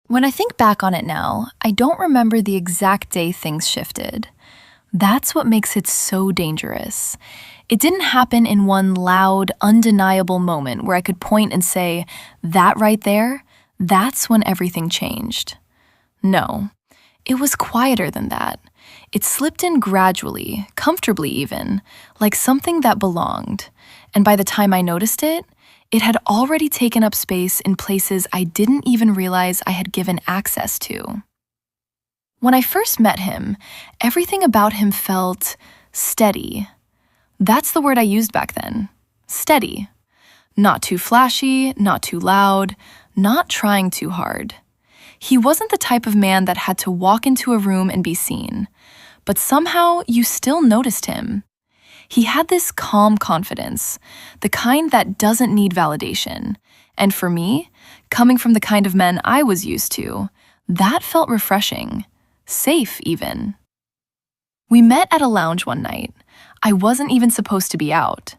When I think back on it now, I don't remember the exact day things shifted. That's what makes it so dangerous. It didn't happen in one loud, undeniable moment where I could point and say, that right there, that's when everything changed. No, it was quieter than that. It slipped in gradually, comfortably even, like something that belonged. And by the time I noticed it, it had already taken up space in places I didn't even realize I had given access to. When I first met him, everything about him felt steady. That's the word I used back then. Steady. Not too flashy, not too loud, not trying too hard. He wasn't the type of man that had to walk into a room and be seen, but somehow you still noticed him. He had this calm confidence, the kind that doesn't need validation. And for me, coming from the kind of men I was used to, that felt refreshing, safe even. We met at a lounge one night. I wasn't even supposed to be out.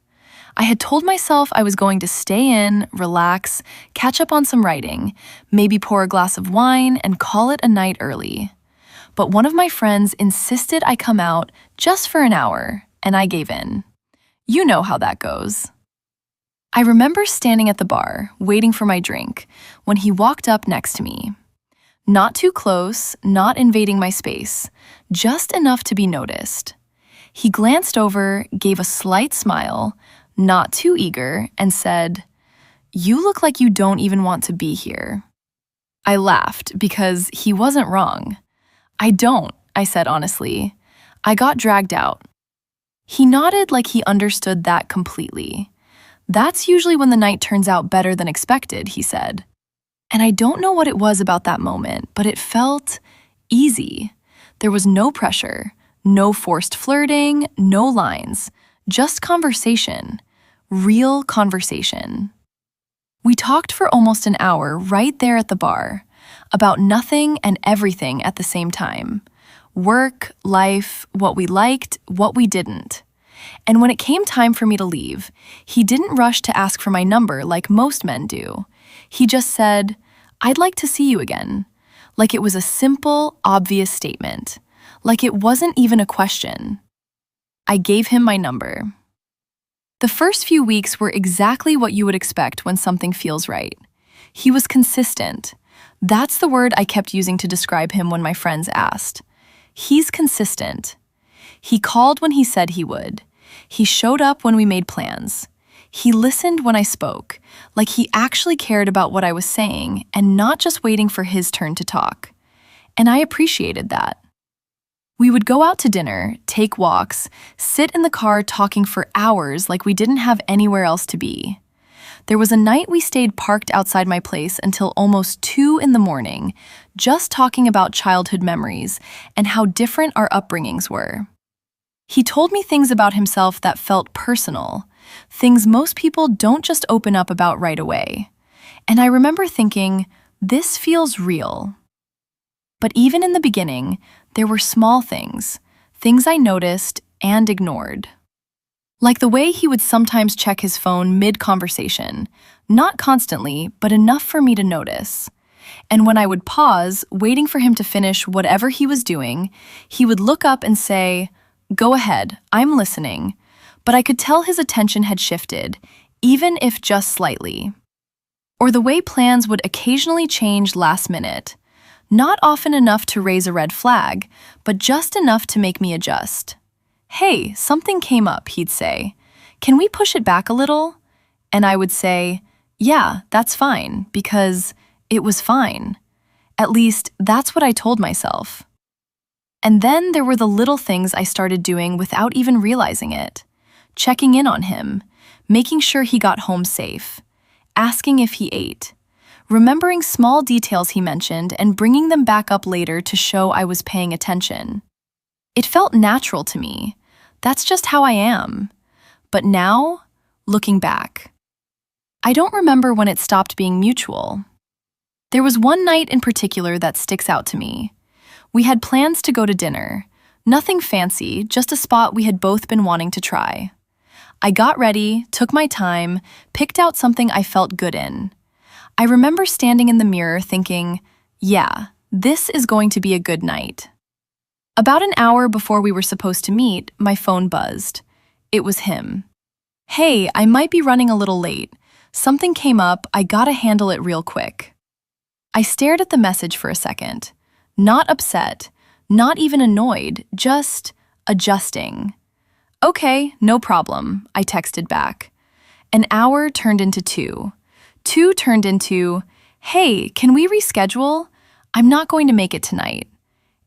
I had told myself I was going to stay in, relax, catch up on some writing, maybe pour a glass of wine and call it a night early. But one of my friends insisted I come out just for an hour, and I gave in. You know how that goes. I remember standing at the bar, waiting for my drink, when he walked up next to me. Not too close, not invading my space, just enough to be noticed. He glanced over, gave a slight smile, not too eager, and said, "You look like you don't even want to be here." I laughed because he wasn't wrong. "I don't," I said honestly. "I got dragged out." He nodded like he understood that completely. "That's usually when the night turns out better than expected," he said. And I don't know what it was about that moment, but it felt easy. There was no pressure, no forced flirting, no lines, just conversation, real conversation. We talked for almost an hour right there at the bar, about nothing and everything at the same time. Work, life, what we liked, what we didn't. And when it came time for me to leave, he didn't rush to ask for my number like most men do. He just said, "I'd like to see you again." Like it was a simple, obvious statement. Like it wasn't even a question. I gave him my number. The first few weeks were exactly what you would expect when something feels right. He was consistent. That's the word I kept using to describe him when my friends asked. He's consistent. He called when he said he would. He showed up when we made plans. He listened when I spoke, like he actually cared about what I was saying and not just waiting for his turn to talk. And I appreciated that. We would go out to dinner, take walks, sit in the car talking for hours like we didn't have anywhere else to be. There was a night we stayed parked outside my place until almost 2 in the morning, just talking about childhood memories and how different our upbringings were. He told me things about himself that felt personal, things most people don't just open up about right away. And I remember thinking, this feels real. But even in the beginning, there were small things I noticed and ignored. Like the way he would sometimes check his phone mid-conversation, not constantly, but enough for me to notice. And when I would pause, waiting for him to finish whatever he was doing, he would look up and say, "Go ahead, I'm listening." But I could tell his attention had shifted, even if just slightly. Or the way plans would occasionally change last minute. Not often enough to raise a red flag, but just enough to make me adjust. "Hey, something came up," he'd say. "Can we push it back a little?" And I would say, "Yeah, that's fine," because it was fine. At least, that's what I told myself. And then there were the little things I started doing without even realizing it. Checking in on him, making sure he got home safe, asking if he ate, remembering small details he mentioned and bringing them back up later to show I was paying attention. It felt natural to me. That's just how I am. But now, looking back, I don't remember when it stopped being mutual. There was one night in particular that sticks out to me. We had plans to go to dinner. Nothing fancy, just a spot we had both been wanting to try. I got ready, took my time, picked out something I felt good in. I remember standing in the mirror thinking, Yeah, this is going to be a good night. About an hour before we were supposed to meet, my phone buzzed. It was him. Hey, I might be running a little late. Something came up, I gotta handle it real quick. I stared at the message for a second. Not upset, not even annoyed, just adjusting. Okay, no problem, I texted back. An hour turned into 2. 2 turned into, hey, can we reschedule? I'm not going to make it tonight.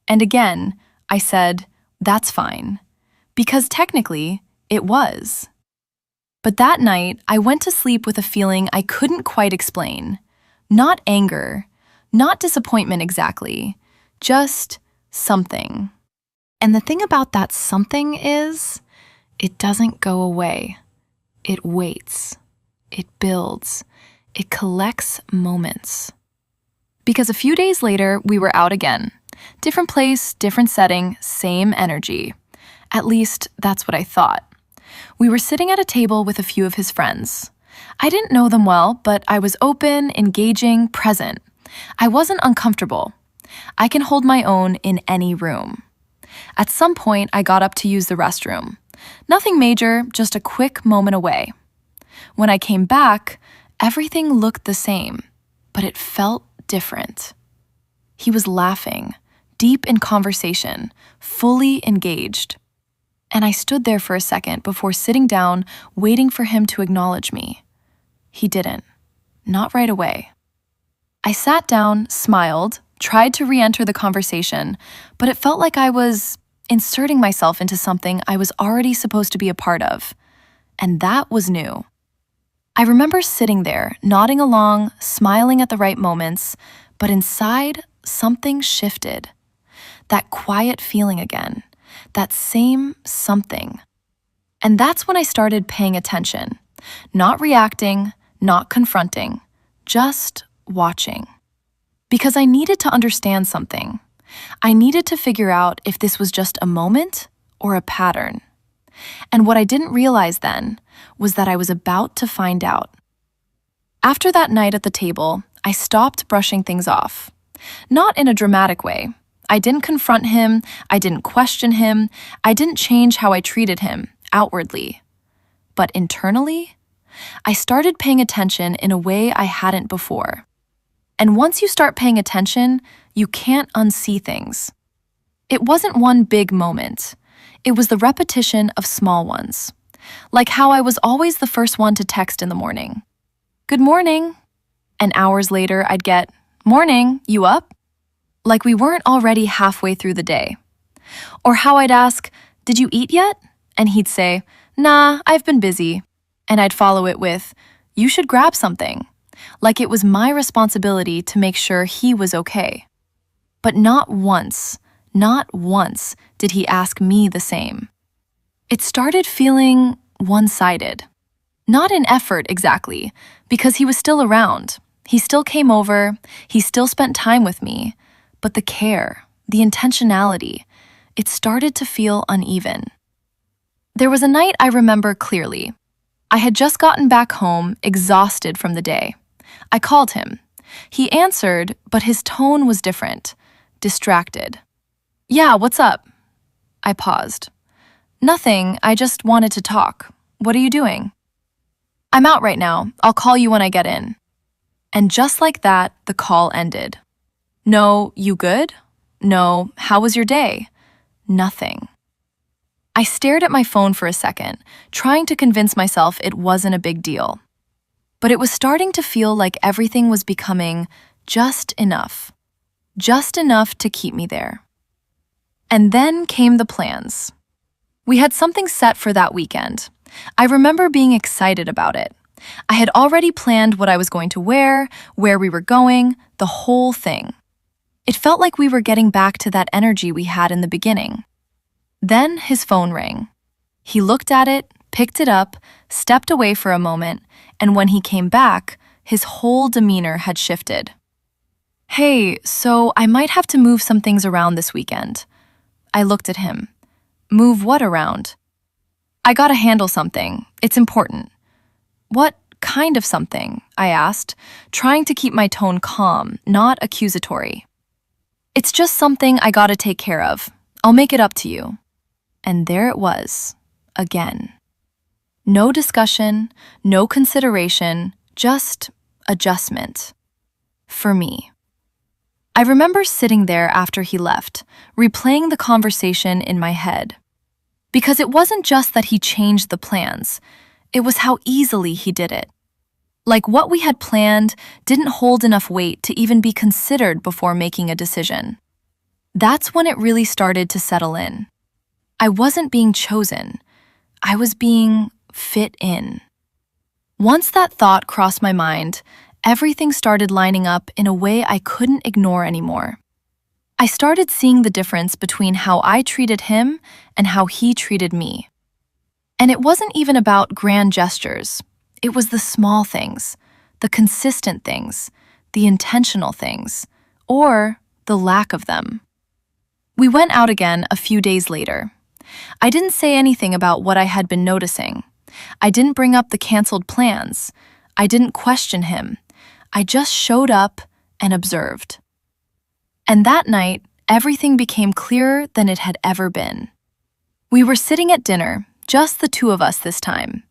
And again, I said, that's fine. Because technically, it was. But that night, I went to sleep with a feeling I couldn't quite explain. Not anger, not disappointment exactly, just something. And the thing about that something is, it doesn't go away. It waits. It builds. It collects moments. Because a few days later, we were out again. Different place, different setting, same energy. At least, that's what I thought. We were sitting at a table with a few of his friends. I didn't know them well, but I was open, engaging, present. I wasn't uncomfortable. I can hold my own in any room. At some point, I got up to use the restroom. Nothing major, just a quick moment away. When I came back, everything looked the same, but it felt different. He was laughing, deep in conversation, fully engaged. And I stood there for a second before sitting down, waiting for him to acknowledge me. He didn't. Not right away. I sat down, smiled, tried to re-enter the conversation, but it felt like I was inserting myself into something I was already supposed to be a part of. And that was new. I remember sitting there, nodding along, smiling at the right moments, but inside, something shifted. That quiet feeling again. That same something. And that's when I started paying attention. Not reacting, not confronting, just watching. Because I needed to understand something. I needed to figure out if this was just a moment or a pattern. And what I didn't realize then was that I was about to find out. After that night at the table, I stopped brushing things off. Not in a dramatic way. I didn't confront him, I didn't question him, I didn't change how I treated him, outwardly. But internally, I started paying attention in a way I hadn't before. And once you start paying attention, you can't unsee things. It wasn't one big moment. It was the repetition of small ones. Like how I was always the first one to text in the morning. Good morning. And hours later, I'd get, morning, you up? Like we weren't already halfway through the day. Or how I'd ask, did you eat yet? And he'd say, nah, I've been busy. And I'd follow it with, you should grab something. Like it was my responsibility to make sure he was okay. But not once did he ask me the same. It started feeling one-sided. Not in effort exactly, because he was still around. He still came over, he still spent time with me. But the care, the intentionality, it started to feel uneven. There was a night I remember clearly. I had just gotten back home, exhausted from the day. I called him. He answered, but his tone was different, distracted. Yeah, what's up? I paused. Nothing, I just wanted to talk. What are you doing? I'm out right now. I'll call you when I get in. And just like that, the call ended. No, you good? No, how was your day? Nothing. I stared at my phone for a second, trying to convince myself it wasn't a big deal. But it was starting to feel like everything was becoming just enough to keep me there. And then came the plans. We had something set for that weekend. I remember being excited about it. I had already planned what I was going to wear, where we were going, the whole thing. It felt like we were getting back to that energy we had in the beginning. Then his phone rang. He looked at it, picked it up, stepped away for a moment, and when he came back, his whole demeanor had shifted. Hey, so I might have to move some things around this weekend. I looked at him. Move what around? I gotta handle something. It's important. What kind of something?" I asked, trying to keep my tone calm, not accusatory. "It's just something I gotta take care of. I'll make it up to you." And there it was, again. No discussion, no consideration, just adjustment. For me. I remember sitting there after he left, replaying the conversation in my head. Because it wasn't just that he changed the plans, it was how easily he did it. Like what we had planned didn't hold enough weight to even be considered before making a decision. That's when it really started to settle in. I wasn't being chosen. I was being fit in. Once that thought crossed my mind, everything started lining up in a way I couldn't ignore anymore. I started seeing the difference between how I treated him and how he treated me. And it wasn't even about grand gestures. It was the small things, the consistent things, the intentional things, or the lack of them. We went out again a few days later. I didn't say anything about what I had been noticing. I didn't bring up the canceled plans. I didn't question him. I just showed up and observed. And that night, everything became clearer than it had ever been. We were sitting at dinner, just the two of us this time.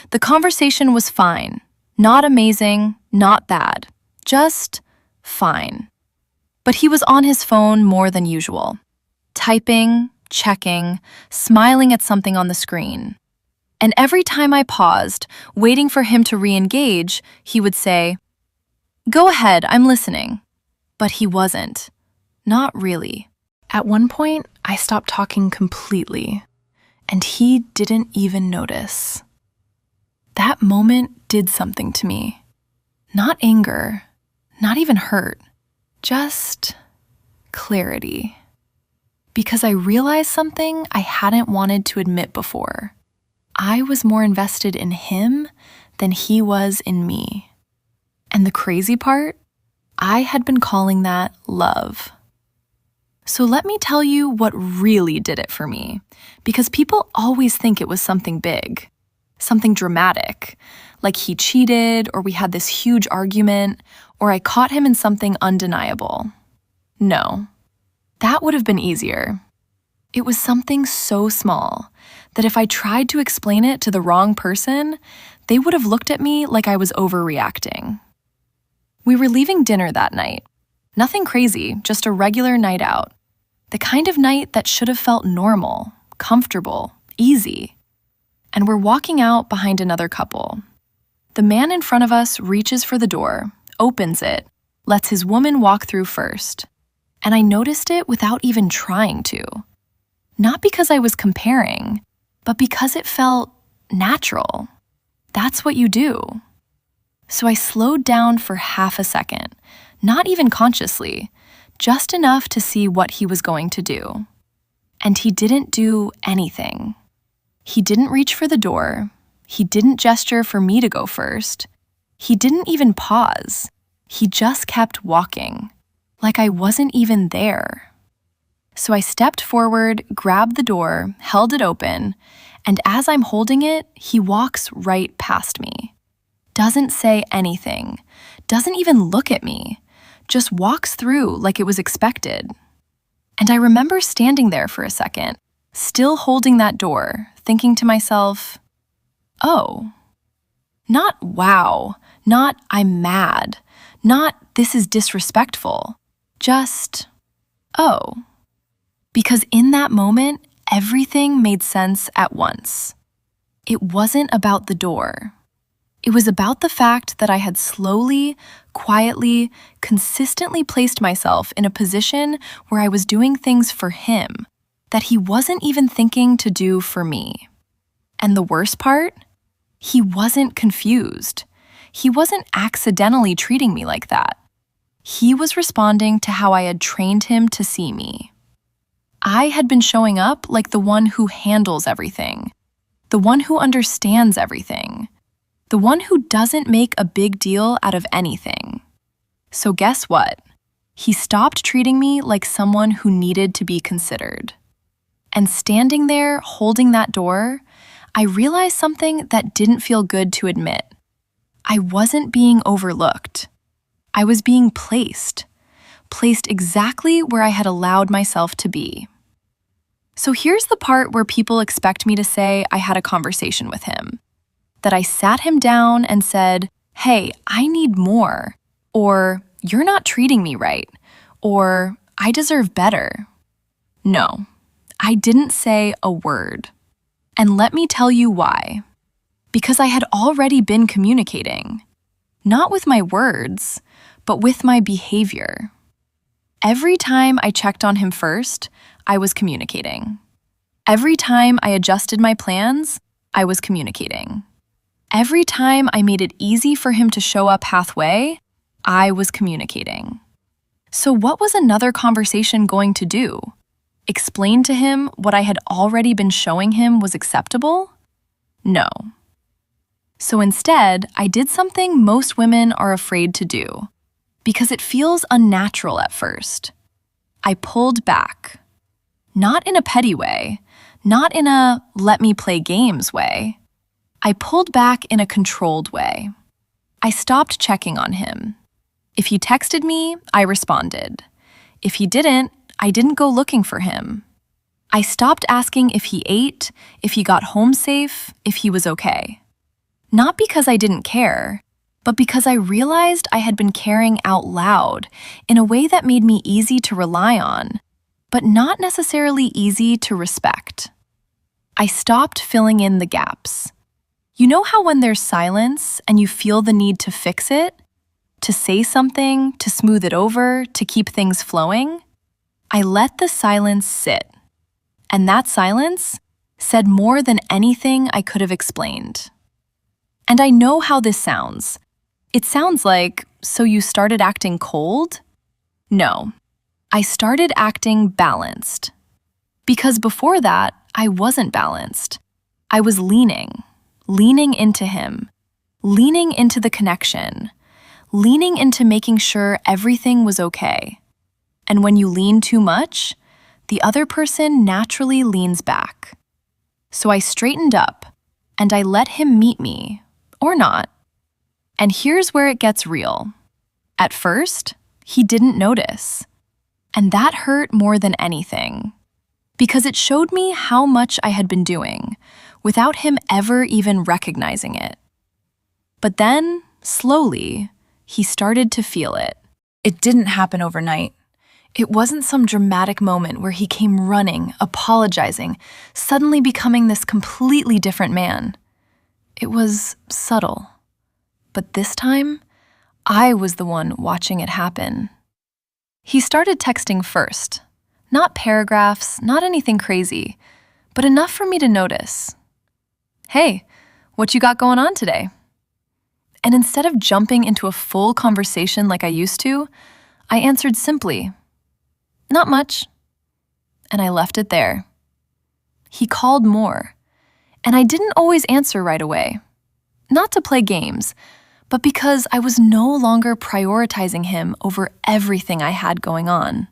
The conversation was fine. Not amazing, not bad. Just fine. But he was on his phone more than usual. Typing, checking, smiling at something on the screen. And every time I paused, waiting for him to re-engage, he would say, "Go ahead, I'm listening." But he wasn't. Not really. At one point, I stopped talking completely, and he didn't even notice. That moment did something to me. Not anger, not even hurt, just clarity. Because I realized something I hadn't wanted to admit before. I was more invested in him than he was in me. And the crazy part, I had been calling that love. So let me tell you what really did it for me, because people always think it was something big, something dramatic, like he cheated, or we had this huge argument, or I caught him in something undeniable. No, that would have been easier. It was something so small that if I tried to explain it to the wrong person, they would have looked at me like I was overreacting. We were leaving dinner that night. Nothing crazy, just a regular night out. The kind of night that should have felt normal, comfortable, easy. And we're walking out behind another couple. The man in front of us reaches for the door, opens it, lets his woman walk through first. And I noticed it without even trying to. Not because I was comparing, but because it felt natural. That's what you do. So I slowed down for half a second, not even consciously, just enough to see what he was going to do. And he didn't do anything. He didn't reach for the door. He didn't gesture for me to go first. He didn't even pause. He just kept walking, like I wasn't even there. So I stepped forward, grabbed the door, held it open, and as I'm holding it, he walks right past me. Doesn't say anything, doesn't even look at me, just walks through like it was expected. And I remember standing there for a second, still holding that door, thinking to myself, oh. Not wow, not I'm mad, not this is disrespectful, just oh. Because in that moment, everything made sense at once. It wasn't about the door. It was about the fact that I had slowly, quietly, consistently placed myself in a position where I was doing things for him that he wasn't even thinking to do for me. And the worst part? He wasn't confused. He wasn't accidentally treating me like that. He was responding to how I had trained him to see me. I had been showing up like the one who handles everything, the one who understands everything, the one who doesn't make a big deal out of anything. So guess what? He stopped treating me like someone who needed to be considered. And standing there holding that door, I realized something that didn't feel good to admit. I wasn't being overlooked. I was being placed exactly where I had allowed myself to be. So here's the part where people expect me to say I had a conversation with him, that I sat him down and said, "Hey, I need more," or "You're not treating me right," or "I deserve better." No, I didn't say a word. And let me tell you why. Because I had already been communicating, not with my words, but with my behavior. Every time I checked on him first, I was communicating. Every time I adjusted my plans, I was communicating. Every time I made it easy for him to show up halfway, I was communicating. So what was another conversation going to do? Explain to him what I had already been showing him was acceptable? No. So instead, I did something most women are afraid to do, because it feels unnatural at first. I pulled back. Not in a petty way, not in a let me play games way. I pulled back in a controlled way. I stopped checking on him. If he texted me, I responded. If he didn't, I didn't go looking for him. I stopped asking if he ate, if he got home safe, if he was okay. Not because I didn't care, but because I realized I had been caring out loud in a way that made me easy to rely on, but not necessarily easy to respect. I stopped filling in the gaps. You know how when there's silence and you feel the need to fix it? To say something, to smooth it over, to keep things flowing? I let the silence sit. And that silence said more than anything I could have explained. And I know how this sounds. It sounds like, so you started acting cold? No, I started acting balanced. Because before that, I wasn't balanced. I was leaning into him, leaning into the connection, leaning into making sure everything was okay. And when you lean too much, the other person naturally leans back. So I straightened up, and I let him meet me, or not. And here's where it gets real. At first, he didn't notice. And that hurt more than anything, because it showed me how much I had been doing, without him ever even recognizing it. But then, slowly, he started to feel it. It didn't happen overnight. It wasn't some dramatic moment where he came running, apologizing, suddenly becoming this completely different man. It was subtle. But this time, I was the one watching it happen. He started texting first. Not paragraphs, not anything crazy, but enough for me to notice. "Hey, what you got going on today?" And instead of jumping into a full conversation like I used to, I answered simply, "Not much." And I left it there. He called more, and I didn't always answer right away. Not to play games, but because I was no longer prioritizing him over everything I had going on.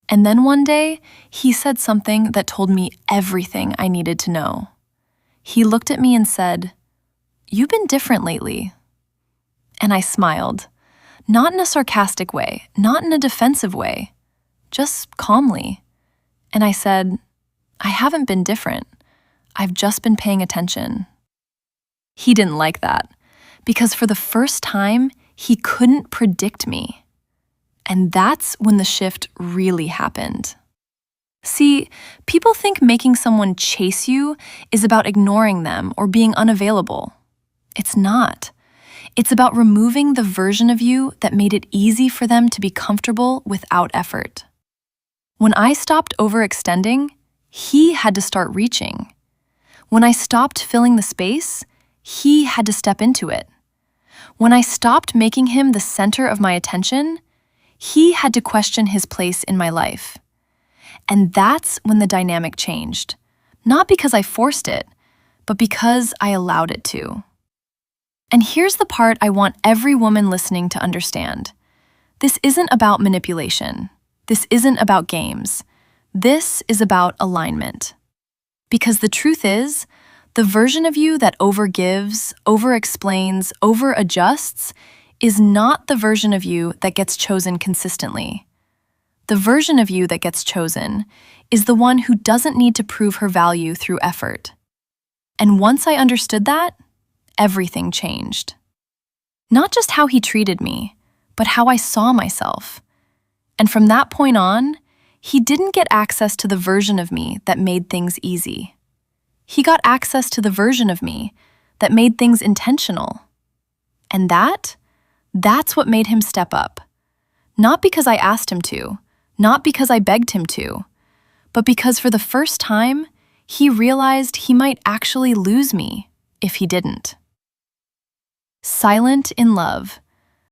And then one day, he said something that told me everything I needed to know. He looked at me and said, "You've been different lately." And I smiled, not in a sarcastic way, not in a defensive way, just calmly. And I said, "I haven't been different. I've just been paying attention." He didn't like that, because for the first time, he couldn't predict me. And that's when the shift really happened. See, people think making someone chase you is about ignoring them or being unavailable. It's not. It's about removing the version of you that made it easy for them to be comfortable without effort. When I stopped overextending, he had to start reaching. When I stopped filling the space, he had to step into it. When I stopped making him the center of my attention, he had to question his place in my life. And that's when the dynamic changed. Not because I forced it, but because I allowed it to. And here's the part I want every woman listening to understand. This isn't about manipulation. This isn't about games. This is about alignment. Because the truth is, The version of you that overgives, overexplains, overadjusts is not the version of you that gets chosen consistently. The version of you that gets chosen is the one who doesn't need to prove her value through effort. And once I understood that, everything changed. Not just how he treated me, but how I saw myself. And from that point on, he didn't get access to the version of me that made things easy. He got access to the version of me that made things intentional. And that's what made him step up. Not because I asked him to, not because I begged him to, but because for the first time, he realized he might actually lose me if he didn't. Silent in love,